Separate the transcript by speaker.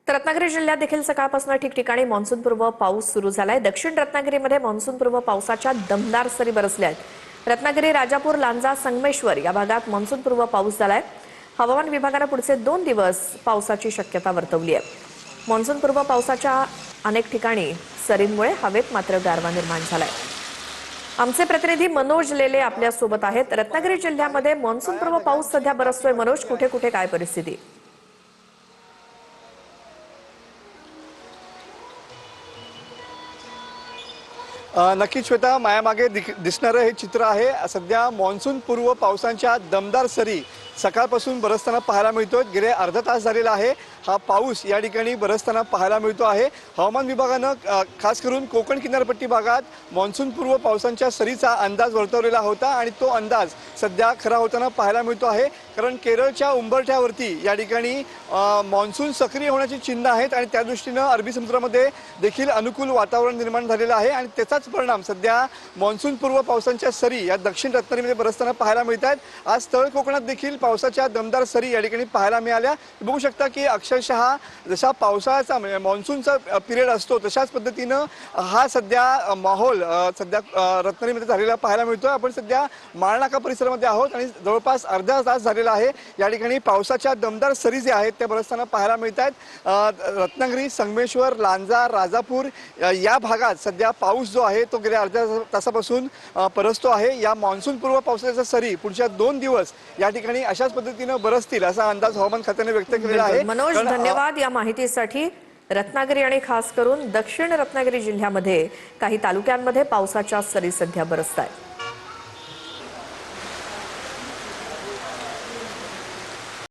Speaker 1: तर रत्नागिरी जिल्ह्यात देखील सकाळपासून ठिकठिकाणी मान्सूनपूर्व पाऊस सुरू झालाय। दक्षिण रत्नागिरीमध्ये मान्सूनपूर्व पावसाच्या दमदार सरी बरसल्या आहेत। रत्नागिरी, राजापूर, लांजा, संगमेश्वर या भागात मान्सूनपूर्व पाऊस झालाय। हवामान विभागाने पुढचे 2 दिवस पावसाची शक्यता वर्तवली आहे। मान्सूनपूर्व पावसाच्या अनेक ठिकाणी सरींमुळे हवेत मात्र गारवा निर्माण झालाय। आमचे प्रतिनिधी मनोज लेले आपल्या सोबत आहेत। रत्नागिरी जिल्ह्यामध्ये मान्सूनपूर्व पाऊस सध्या बरसतोय। मनोज, कुठे कुठे काय परिस्थिती?
Speaker 2: नक्कीच श्वेता, मायामागे दिसणारं हे चित्र आहे। सध्या मान्सून पूर्व पावसांच्या दमदार सरी सकाळपासून बरसताना पाहायला मिळतोय। गेले अर्धा तास झालेला आहे हा पाऊस या ठिकाणी बरसताना पाहायला मिळतो आहे। हवामान विभागानं खास करून कोकण किनारपट्टी भागात मान्सून पूर्व पावसांच्या सरीचा अंदाज वर्तवलेला होता आणि तो अंदाज सध्या खरा होताना पाहायला मिळतो आहे। कारण केरळच्या उंबरठ्यावरती या ठिकाणी मान्सून सक्रिय होण्याची चिन्ह आहेत आणि त्या दृष्टीनं अरबी समुद्रामध्ये देखील अनुकूल वातावरण निर्माण झालेलं आहे आणि त्याचाच परिणाम सध्या मान्सून पूर्व पावसांच्या सरी या दक्षिण रत्नागिरीमध्ये बरसताना पाहायला मिळतात। आज तळ कोकणात देखील पावसाच्या दमदार सरी या ठिकाणी पाहायला मिळाल्या। बघू शकता की अक्षरशः जसा पावसाळ्याचा म्हणजे मान्सूनचा पिरियड असतो तशाच पद्धतीनं हा सध्या माहोल सध्या रत्नागिरीमध्ये झालेला पाहायला मिळतोय। आपण सध्या माळनाका परिसरामध्ये आहोत आणि जवळपास अर्धा तास झालेला आहे या ठिकाणी पावसाच्या दमदार सरी जे आहेत त्या बरसताना पाहायला मिळतात। रत्नागिरी, संगमेश्वर, लांजा, राजापूर या भागात सध्या पाऊस जो आहे तो गेल्या अर्ध्या तासापासून बरसतो आहे। या मान्सून पूर्व पावसाच्या सरी पुढच्या 2 दिवस या ठिकाणी अशाच पद्धतीनं बरसतील असा अंदाज हवामान खात्याने व्यक्त केलेला आहे।
Speaker 1: मनोज, धन्यवाद या माहितीसाठी। रत्नागिरी आणि खास करून दक्षिण रत्नागिरी जिल्ह्यामध्ये काही तालुक्यांमध्ये पावसाच्या सरी सध्या बरसत आहेत।